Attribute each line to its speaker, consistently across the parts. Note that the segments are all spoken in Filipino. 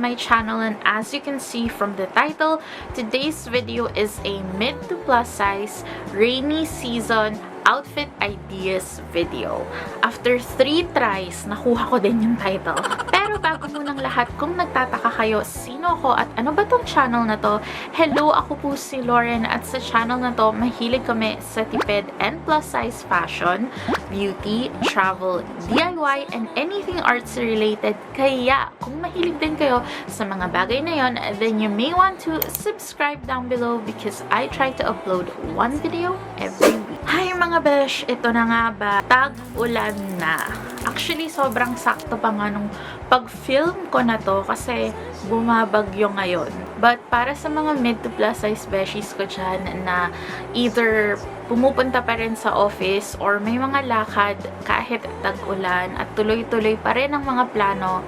Speaker 1: my channel, and as you can see from the title, today's video is a mid to plus size rainy season outfit ideas video. After 3 tries, nakuha ko din yung title. Pero bago munang lahat, kung nagtataka kayo, sino ako at ano ba tong channel na to? Hello, ako po si Lauren at sa channel na to, mahilig kami sa tipid and plus size fashion, beauty, travel, DIY, and anything arts related. Kaya, kung mahilig din kayo sa mga bagay na yon, then you may want to subscribe down below because I try to upload 1 video every week. Hi mga besh! Ito na nga ba? Tag-ulan na. Actually, sobrang sakto pa nga nung pag-film ko na to kasi bumabagyo ngayon. But para sa mga mid to plus size beshies ko dyan na either pumupunta pa rin sa office or may mga lakad kahit tag-ulan at tuloy-tuloy pa rin ang mga plano,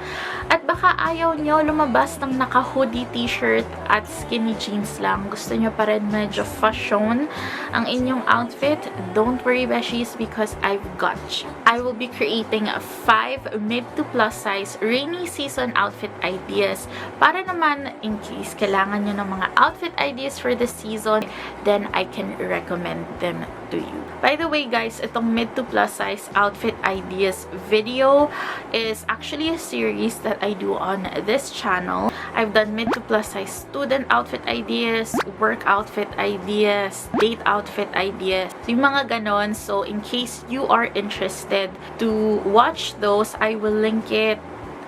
Speaker 1: at baka ayaw nyo lumabas ng naka-hoodie t-shirt at skinny jeans lang, gusto nyo pa rin medyo fashion ang inyong outfit, don't worry beshies because I've got you. I will be creating 5 mid to plus size rainy season outfit ideas para naman in case kailangan nyo ng mga outfit ideas for the season, then I can recommend them to you. By the way guys, itong mid to plus size outfit ideas video is actually a series that I do on this channel. I've done mid to plus size student outfit ideas, work outfit ideas, date outfit ideas, yung mga ganon. So in case you are interested to watch those, I will link it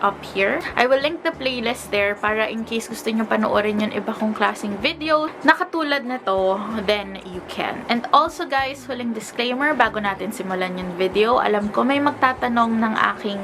Speaker 1: up here. I will link the playlist there para in case gusto nyo panoorin yung iba kong klaseng video na katulad na to, then you can. And also guys, huling disclaimer bago natin simulan yung video, alam ko may magtatanong ng aking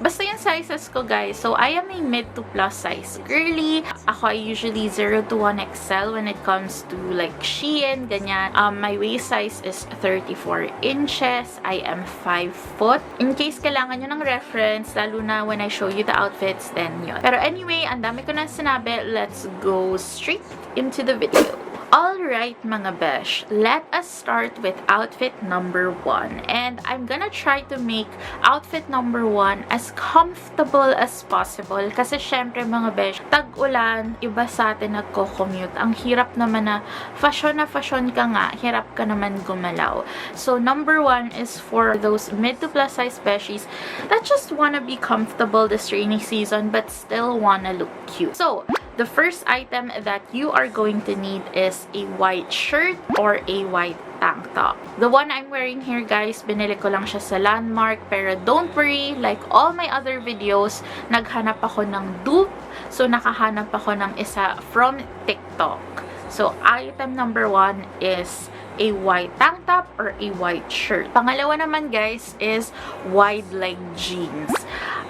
Speaker 1: basta yung sizes ko guys. So I am a mid to plus size girly. Ako ay usually 0 to 1 XL when it comes to like Shein, ganyan. My waist size is 34 inches. I am 5 foot. In case kailangan nyo ng reference, lalo na when I show you the outfits, then yun. Pero anyway, ang dami ko na sinabi. Let's go straight into the video. Alright mga besh, let us start with outfit number 1. And I'm gonna try to make outfit number 1 as comfortable as possible. Kasi syempre mga besh, tag-ulan, iba sa atin nagko-commute. Ang hirap naman na fashion ka nga, hirap ka naman gumalaw. So number 1 is for those mid to plus size beshies that just wanna be comfortable this rainy season but still wanna look cute. So the first item that you are going to need is a white shirt or a white tank top. The one I'm wearing here guys, binili ko lang siya sa Landmark, pero don't worry, like all my other videos, naghanap ako ng dupe. So nakahanap ako ng isa from TikTok. So item number 1 is a white tank top or a white shirt. Pangalawa naman guys is wide leg jeans.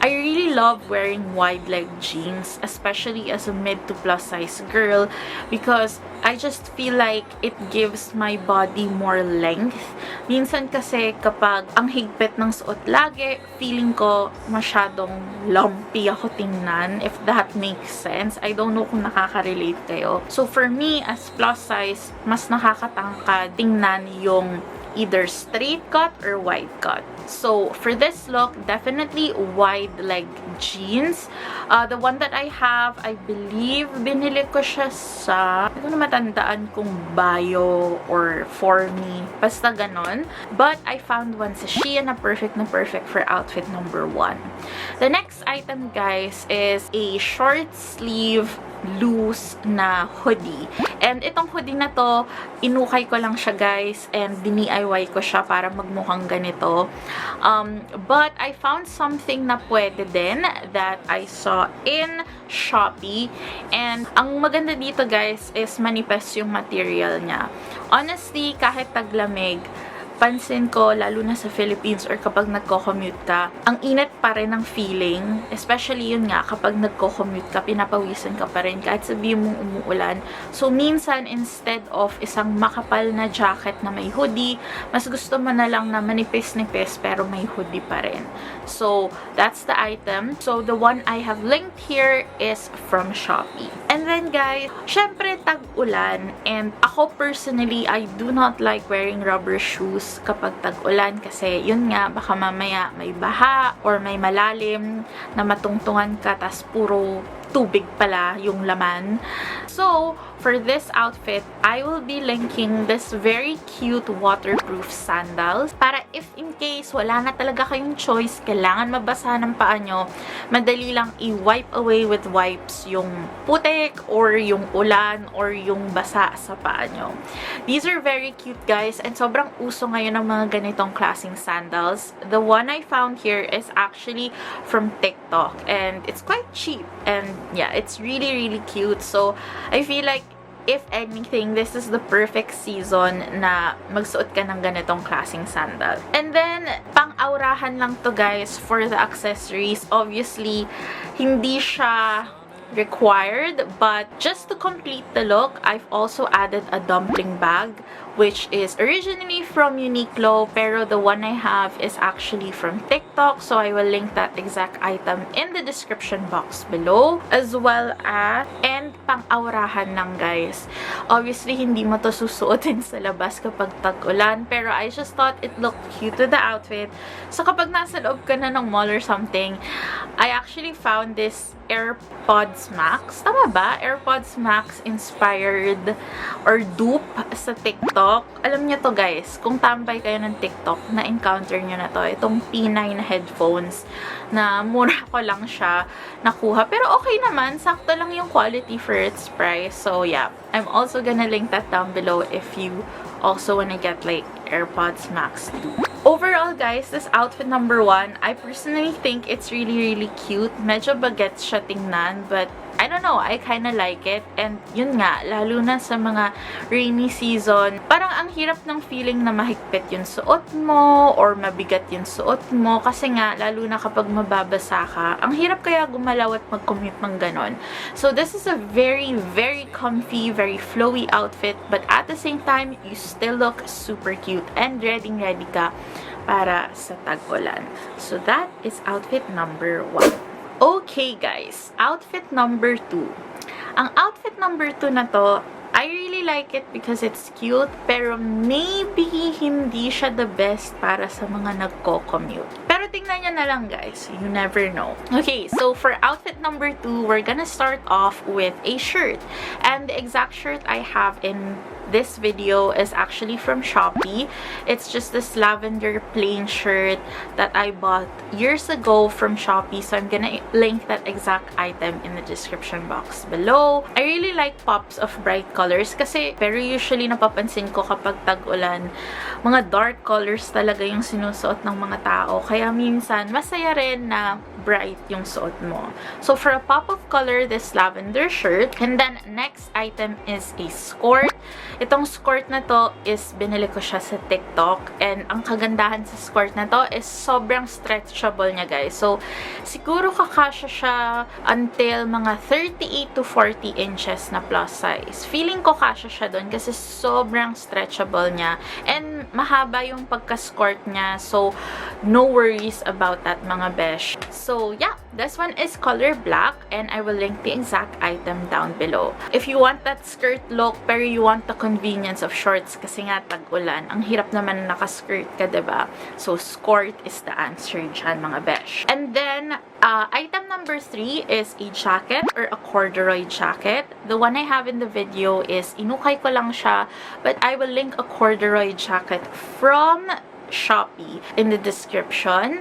Speaker 1: I really love wearing wide leg jeans, especially as a mid to plus size girl, because I just feel like it gives my body more length. Minsan kasi kapag ang higpit ng suot lagi, feeling ko masyadong lumpy ako tingnan, if that makes sense. I don't know kung nakaka-relate kayo. So for me, as plus size, mas nakakatangkad tingnan yung either straight cut or wide cut. So for this look, definitely wide leg jeans. The one that I have, I believe binili ko siya sa, hindi ko na matandaan kung Bio or For Me, basta ganon. But I found one sa Shein na perfect for outfit number 1. The next item guys is a short sleeve loose na hoodie. And itong hoodie na to, inukay ko lang siya guys and DIY ko siya para magmukhang ganito. But I found something na pwede din that I saw in Shopee. And ang maganda dito guys is manipis yung material niya. Honestly, kahit taglamig, pansin ko, lalo na sa Philippines or kapag nagko-commute ka, ang init pa rin ng feeling. Especially yun nga, kapag nagko-commute ka, pinapawisan ka pa rin kahit sabihin mong umuulan. So, minsan, instead of isang makapal na jacket na may hoodie, mas gusto mo na lang na manipis-nipis pero may hoodie pa rin. So, that's the item. So, the one I have linked here is from Shopee. And then, guys, syempre, tag-ulan. And ako personally, I do not like wearing rubber shoes kapag tag-ulan kasi yun nga, baka mamaya may baha or may malalim na matungtungan ka tas puro tubig pala yung laman. So, for this outfit, I will be linking this very cute waterproof sandals para if in case wala na talaga kayong choice, kailangan mabasa ng paa nyo, madali lang i-wipe away with wipes yung putik or yung ulan or yung basa sa paa nyo. These are very cute, guys, and sobrang uso ngayon ng mga ganitong klaseng sandals. The one I found here is actually from TikTok and it's quite cheap, and yeah, it's really cute. So I feel like if anything, this is the perfect season na magsuot ka ng ganitong klaseng sandal. And then, pang-aurahan lang to, guys, for the accessories. Obviously, hindi siya required, but just to complete the look, I've also added a dumpling bag, which is originally from Uniqlo, pero the one I have is actually from TikTok, so I will link that exact item in the description box below, as well as, and pang-aurahan lang, guys. Obviously, hindi mo to susuotin sa labas kapag tag-ulan, pero I just thought it looked cute with the outfit. So kapag nasa loob ka na ng mall or something, I actually found this AirPods Max. Tama ba? AirPods Max inspired or dupe sa TikTok. Alam niyo to, guys, kung tambay kayo ng TikTok, na-encounter niyo na to. Itong P9 na headphones na mura ko lang siya nakuha. Pero okay naman. Sakto lang yung quality for its price. So, yeah. I'm also gonna link that down below if you also wanna get like AirPods Max dupe. Overall, guys, this outfit number 1, I personally think it's really cute. Medyo bagets siya tingnan, but I don't know, I kinda like it. And yun nga, lalo na sa mga rainy season, parang ang hirap ng feeling na mahigpit yung suot mo or mabigat yung suot mo. Kasi nga, lalo na kapag mababasa ka, ang hirap kaya gumalaw at mag-commute ng ganon. So this is a very comfy, very flowy outfit, but at the same time, you still look super cute and ready ka para sa tag-ulan. So that is outfit number 1. Okay, guys, outfit number 2. Ang outfit number 2 na to, I really like it because it's cute, pero maybe hindi siya the best para sa mga nagko-commute. Pero tingnan nyo na lang, guys. You never know. Okay, so for outfit number 2, we're gonna start off with a shirt. And the exact shirt I have in this video is actually from Shopee. It's just this lavender plain shirt that I bought years ago from Shopee. So I'm gonna link that exact item in the description box below. I really like pops of bright colors kasi pero usually napapansin ko kapag tag-ulan, mga dark colors talaga yung sinusuot ng mga tao. Kaya minsan masaya rin na bright yung suot mo. So for a pop of color, this lavender shirt. And then next item is a skirt. Itong skirt na to is binili ko siya sa TikTok. And ang kagandahan sa skirt na to is sobrang stretchable niya, guys. So siguro kakasya siya until mga 38 to 40 inches na plus size. Feeling ko kasya siya doon kasi sobrang stretchable niya. And mahaba yung pagka-skirt niya. So no worries about that, mga besh. So yeah, this one is color black and I will link the exact item down below. If you want that skirt look pero you want the convenience of shorts kasi nga tag-ulan, ang hirap naman naka-skirt ka, diba? So skirt is the answer dyan, mga besh. And then item number 3 is a jacket or a corduroy jacket. The one I have in the video is inukay ko lang siya, but I will link a corduroy jacket from Shopee in the description.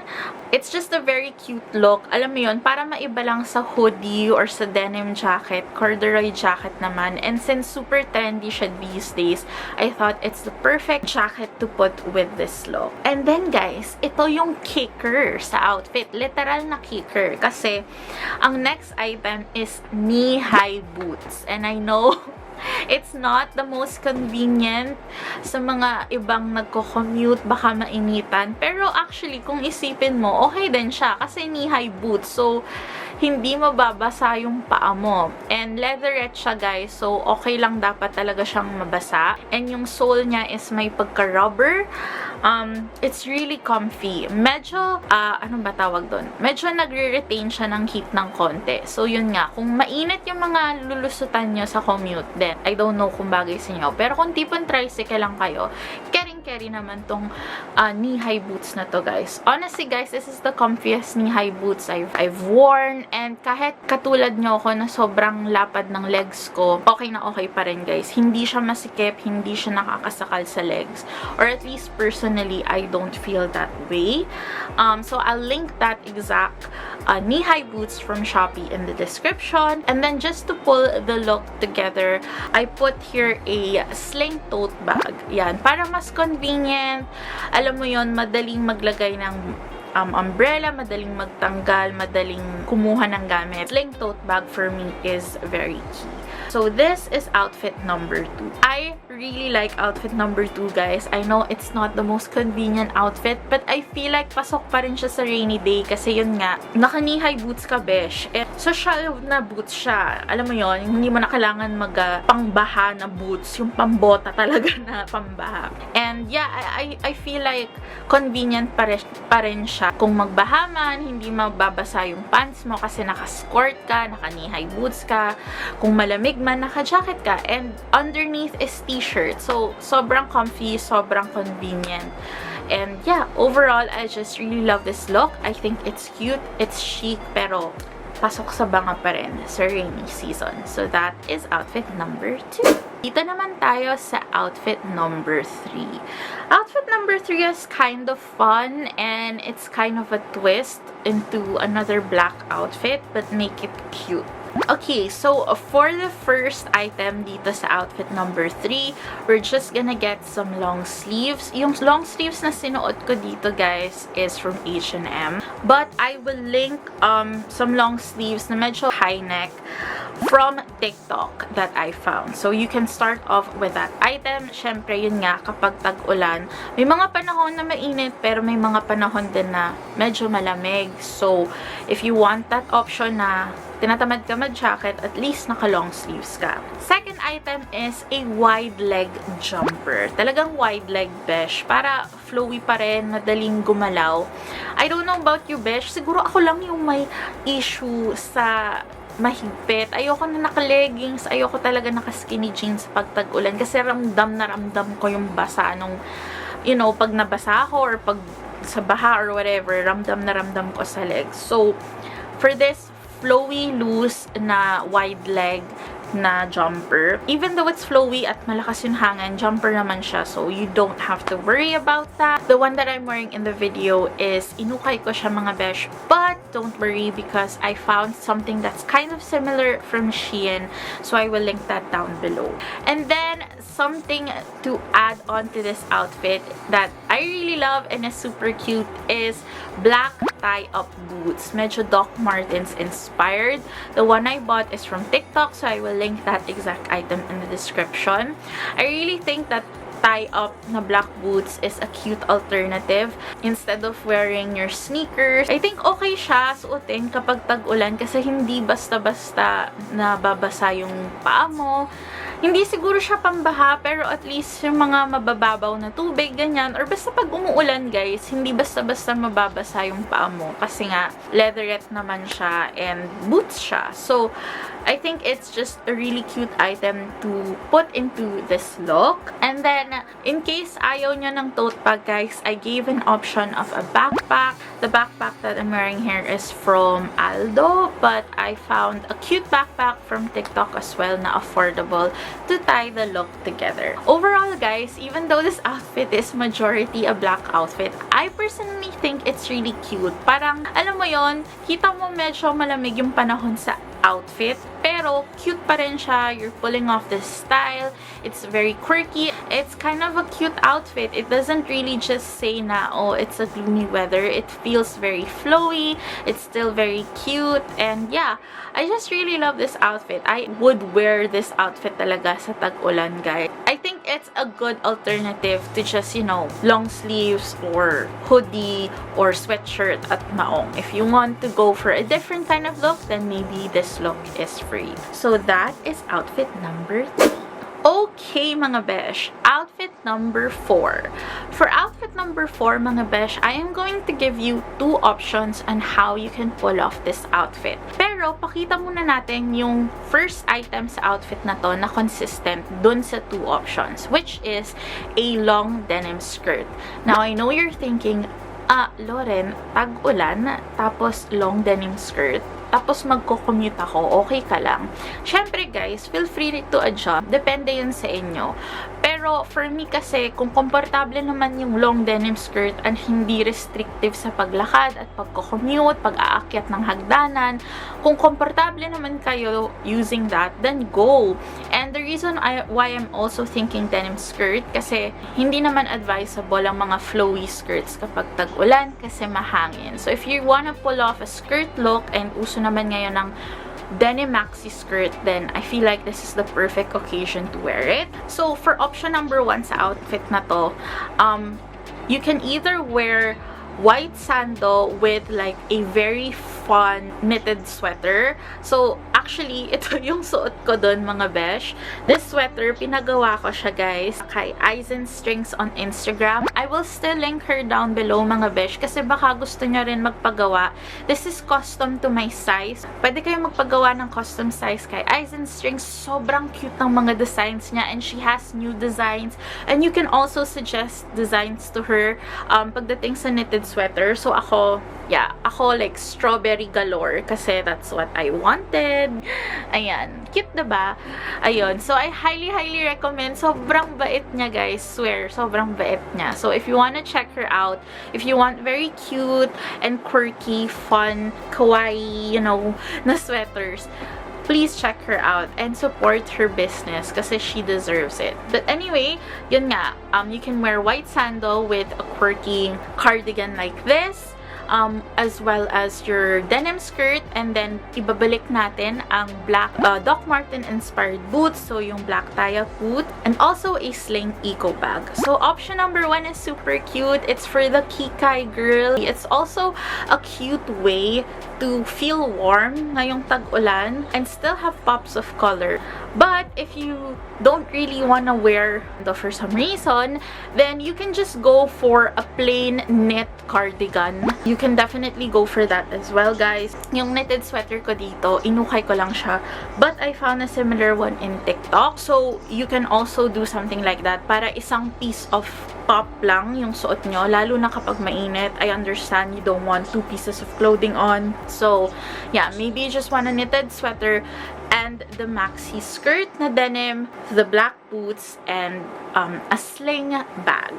Speaker 1: It's just a very cute look. Alam mo yun, para maiba lang sa hoodie or sa denim jacket, corduroy jacket naman. And since super trendy siya these days, I thought it's the perfect jacket to put with this look. And then, guys, ito yung kicker sa outfit. Literal na kicker. Kasi ang next item is knee-high boots. And I know it's not the most convenient sa mga ibang nagko-commute, baka mainitan. Pero actually, kung isipin mo, okay din siya kasi knee-high boots. So, hindi mababasa yung paa mo. And leatherette siya, guys. So, okay lang dapat talaga siyang mabasa. And yung sole niya is may pagka-rubber. It's really comfy. Medyo, ano ba tawag doon? Medyo nagre-retain siya ng heat ng konti. So, yun nga. Kung mainit yung mga lulusutan nyo sa commute, then, I don't know kung bagay sa inyo. Pero kung tipong tricycle lang kayo, carrying and carry naman tong knee-high boots na to, guys. Honestly, guys, this is the comfiest knee-high boots I've worn. And kahit katulad nyo ako na sobrang lapad ng legs ko, okay na okay pa rin, guys. Hindi siya masikip, hindi siya nakakasakal sa legs. Or at least, personally, I don't feel that way. So, I'll link that exact knee-high boots from Shopee in the description. And then, just to pull the look together, I put here a sling tote bag. Yan, para mas convenient. Alam mo yon, madaling maglagay ng umbrella, madaling magtanggal, madaling kumuha ng gamit. Sling tote bag for me is very key. So, this is outfit number 2. I really like outfit number 2, guys. I know it's not the most convenient outfit, but I feel like pasok pa rin siya sa rainy day kasi yun nga, naka-knee-high boots ka, besh. Social na boots siya. Alam mo yun, hindi mo na kailangan pangbaha na boots, yung pambota talaga na pambaha. And yeah, I feel like convenient pa rin siya. Kung magbaha man, hindi mababasa yung pants mo kasi naka-skirt ka, naka-knee-high boots ka. Kung malamig man, naka-jacket ka. And underneath is t-shirt. So, sobrang comfy, sobrang convenient. And yeah, overall, I just really love this look. I think it's cute, it's chic, pero pasok sa banga pa rin sa rainy season. So, that is outfit number 2. Dito naman tayo sa outfit number 3. Outfit number 3 is kind of fun and it's kind of a twist into another black outfit but make it cute. Okay, so for the first item dito sa outfit number 3, we're just gonna get some long sleeves. Yung long sleeves na sinuot ko dito, guys, is from H&M. But I will link some long sleeves na medyo high neck from TikTok that I found. So you can start off with that item. Syempre, yun nga, kapag tag-ulan, may mga panahon na mainit, pero may mga panahon din na medyo malamig. So, if you want that option na tinatamad ka mag-jacket, at least naka-long sleeves ka. Second item is a wide leg jumper. Talagang wide leg, besh. Para flowy pa rin, madaling gumalaw. I don't know about you, besh. Siguro ako lang yung may issue sa mahigpit. Ayoko na naka-leggings. Ayoko talaga naka-skinny jeans pag tag-ulan. Kasi ramdam na ramdam ko yung basa nung, you know, pag nabasa ako or pag sa baha or whatever, ramdam na ramdam ko sa legs. So, for this flowy, loose na wide leg na jumper. Even though it's flowy at malakas yung hangin, jumper naman siya, so you don't have to worry about that. The one that I'm wearing in the video is inukay ko siya, mga besh, but don't worry because I found something that's kind of similar from Shein, so I will link that down below. And then something to add on to this outfit that I really love and is super cute is black tie-up boots. Medyo Doc Martens inspired. The one I bought is from TikTok, so I will link that exact item in the description. I really think that tie-up na black boots is a cute alternative instead of wearing your sneakers. I think okay siya suotin kapag tag-ulan kasi hindi basta-basta nababasa yung paa mo. Hindi siguro siya pambaha, pero at least yung mga mabababaw na tubig, ganyan. Or basta pag umuulan, guys, hindi basta-basta mababasa yung paa mo. Kasi nga, leatherette naman siya and boots siya. So, I think it's just a really cute item to put into this look. And then, in case ayaw nyo ng tote bag, guys, I gave an option of a backpack. The backpack that I'm wearing here is from Aldo, but I found a cute backpack from TikTok as well na affordable to tie the look together. Overall, guys, even though this outfit is majority a black outfit, I personally think it's really cute. Parang, alam mo yon, kita mo medyo malamig yung panahon sa outfit, pero cute pa rin siya. You're pulling off this style. It's very quirky. It's kind of a cute outfit. It doesn't really just say na, oh, it's a gloomy weather. It feels very flowy. It's still very cute. And yeah, I just really love this outfit. I would wear this outfit talaga sa tag-ulan, guys. I think it's a good alternative to just, you know, long sleeves or hoodie or sweatshirt at maong. If you want to go for a different kind of look, then maybe this look is free. So that is outfit number 3. Okay, mga besh. Outfit number 4. For outfit outfit number 4, mga besh, I am going to give you 2 options on how you can pull off this outfit. Pero, pakita muna natin yung first item sa outfit na to na consistent dun sa 2 options, which is a long denim skirt. Now, I know you're thinking, Loren, tag-ulan, tapos long denim skirt, tapos magko-commute ako, okay ka lang. Syempre guys, feel free to adjust. Depende yun sa inyo. Pero for me kasi, kung komportable naman yung long denim skirt and hindi restrictive sa paglakad at pagko-commute, pag-aakyat ng hagdanan, kung komportable naman kayo using that, then go. And the reason why I'm also thinking denim skirt, kasi hindi naman advisable ang mga flowy skirts kapag tag-ulan kasi mahangin. So if you wanna pull off a skirt look, and uso naman ngayon ng denim maxi skirt, then I feel like this is the perfect occasion to wear it. So for option number 1 sa outfit na to, you can either wear white sandal with like a very fun knitted sweater. So actually, ito yung suot ko dun, mga besh. This sweater, pinagawa ko siya guys kay Eisen Strings on Instagram. I will still link her down below, mga besh, kasi baka gusto nyo rin magpagawa. This is custom to my size. Pwede kayo magpagawa ng custom size kay Eisen Strings. Sobrang cute ng mga designs niya, and she has new designs, and you can also suggest designs to her pagdating sa knitted sweater. So ako like strawberry galore kasi that's what I wanted. Ayan, cute diba? Ayun, so I highly recommend. Sobrang bait niya guys, swear, sobrang bait niya. So if you wanna check her out, if you want very cute and quirky, fun, kawaii, you know, na sweaters, please check her out and support her business kasi she deserves it. But anyway, yun nga, you can wear white sandal with a quirky cardigan like this, as well as your denim skirt, and then ibabalik natin ang black Doc Marten inspired boots, so yung black taya boot, and also a sling eco bag. So option number 1 is super cute. It's for the Kikai girl. It's also a cute way to feel warm ngayong tag-ulan and still have pops of color. But if you don't really want to wear the for some reason, then you can just go for a plain knit cardigan. You can definitely go for that as well, guys. Yung knitted sweater ko dito, inukay ko lang siya, but I found a similar one in TikTok. So you can also do something like that para isang piece of pop lang yung suot nyo, lalo na kapag mainit. I understand you don't want 2 pieces of clothing on. So yeah, maybe you just want a knitted sweater and the maxi skirt na denim, the black boots, and a sling bag.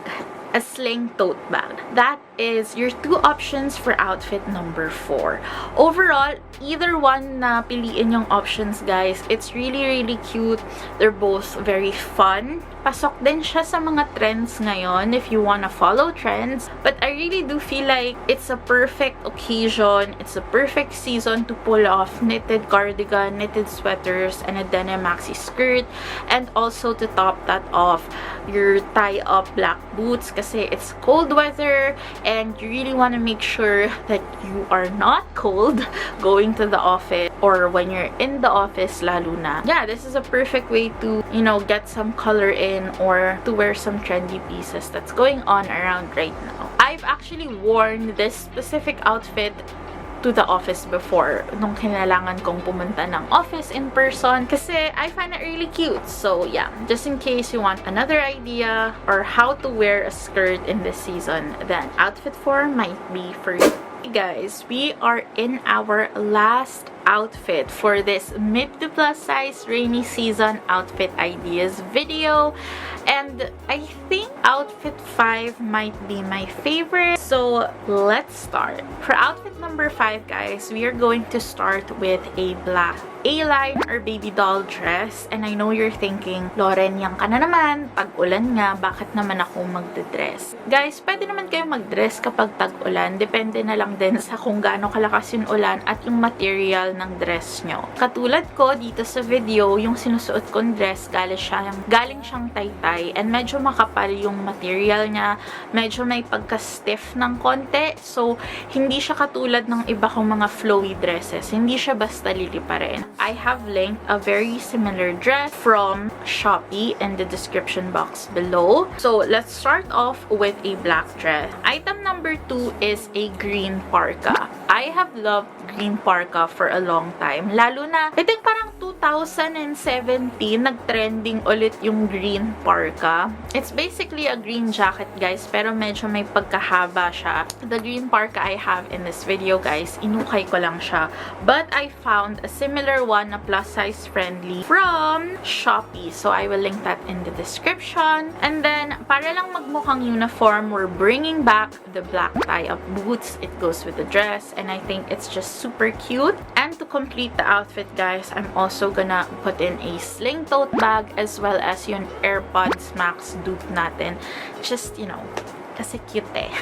Speaker 1: A sling tote bag. That is your 2 options for outfit number 4. Overall, either one na piliin yung options, guys, it's really cute. They're both very fun. Pasok din siya sa mga trends ngayon if you wanna follow trends. But I really do feel like it's a perfect occasion, it's a perfect season to pull off knitted cardigan, knitted sweaters, and a denim maxi skirt, and also to top that off, your tie-up black boots kasi it's cold weather and you really want to make sure that you are not cold going to the office or when you're in the office lalo na. Yeah, this is a perfect way to, you know, get some color in or to wear some trendy pieces that's going on around right now. I've actually worn this specific outfit to the office before nung kailangan kong pumunta ng office in person kasi I find it really cute. So yeah, just in case you want another idea or how to wear a skirt in this season, then outfit 4 might be for you. Hey guys, we are in our last outfit for this mid to plus size rainy season outfit ideas video, and I think outfit 5 might be my favorite, so let's start. For outfit number 5, guys, we are going to start with a black A-line or baby doll dress. And I know you're thinking, Loren, yang ka na naman, tag-ulan nga, bakit naman ako magdedress? Guys, pwede naman kayo magdress kapag tag-ulan, depende na lang din sa kung gaano kalakas yung ulan at yung material style ng dress nyo. Katulad ko dito sa video, yung sinusuot kong dress, galing siyang taytay and medyo makapal yung material niya, medyo may pagka-stiff ng konti. So, hindi siya katulad ng iba kong mga flowy dresses. Hindi siya basta liliparin. I have linked a very similar dress from Shopee in the description box below. So, let's start off with a black dress. Item number 2 is a green parka. I have loved green parka for a long time. Lalo na, I think parang 2017, nag-trending ulit yung green parka. It's basically a green jacket, guys, pero medyo may pagkahaba siya. The green parka I have in this video, guys, inukay ko lang siya. But I found a similar one na plus size friendly from Shopee. So, I will link that in the description. And then, para lang magmukhang uniform, we're bringing back the black tie-up boots. It goes with the dress, and I think it's just super cute. And to complete the outfit, guys, I'm also gonna put in a sling tote bag as well as yung AirPods Max dupe natin. Just, you know, kasi cute eh.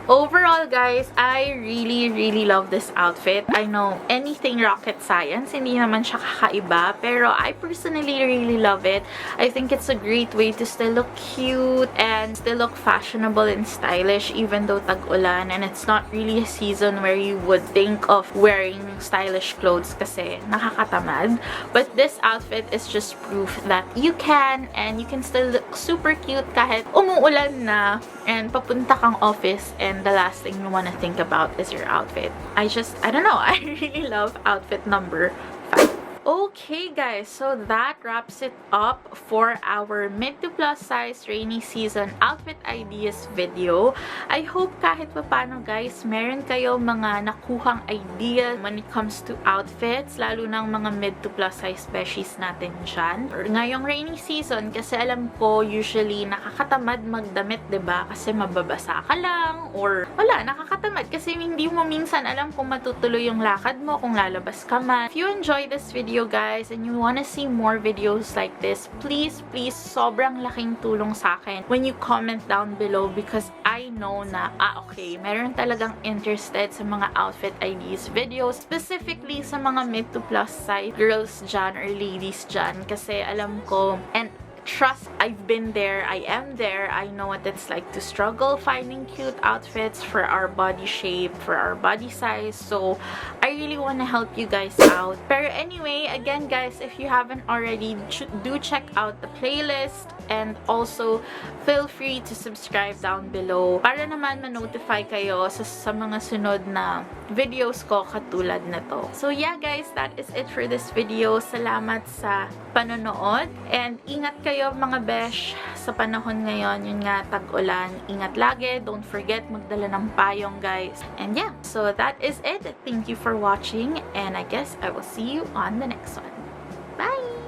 Speaker 1: Overall, guys, I really love this outfit. I know anything rocket science, hindi naman siya kakaiba, pero I personally really love it. I think it's a great way to still look cute and still look fashionable and stylish even though tag-ulan, and it's not really a season where you would think of wearing stylish clothes kasi nakakatamad. But this outfit is just proof that you can, and you can still look super cute kahit umuulan na and papunta kang office and the last thing you want to think about is your outfit. I don't know, I really love outfit number 5. Okay, guys, so that wraps it up for our mid to plus size rainy season outfit ideas video. I hope kahit paano, guys, meron kayo mga nakuhang ideas when it comes to outfits, lalo ng mga mid to plus size beshies natin dyan. Or ngayong rainy season, kasi alam ko usually nakakatamad magdamit, diba? Kasi mababasa ka lang, or wala, nakakatamad kasi hindi mo minsan alam kung matutuloy yung lakad mo, kung lalabas ka man. If you enjoy this video, guys, and you want to see more videos like this, please, sobrang laking tulong sa akin when you comment down below, because I know na, okay, meron talagang interested sa mga outfit ideas videos, specifically sa mga mid to plus size girls dyan or ladies dyan, kasi alam ko, and trust, I've been there, I am there, I know what it's like to struggle finding cute outfits for our body shape, for our body size, so I really want to help you guys out. Pero anyway, again, guys, if you haven't already, do check out the playlist, and also feel free to subscribe down below para naman ma-notify kayo sa mga sunod na videos ko katulad na to. So yeah, guys, that is it for this video. Salamat sa panonood, and ingat kayo mga besh sa panahon ngayon. Yun nga, tag-ulan, ingat lagi, don't forget magdala ng payong, guys. And yeah, so that is it. Thank you for watching, and I guess I will see you on the next one. Bye!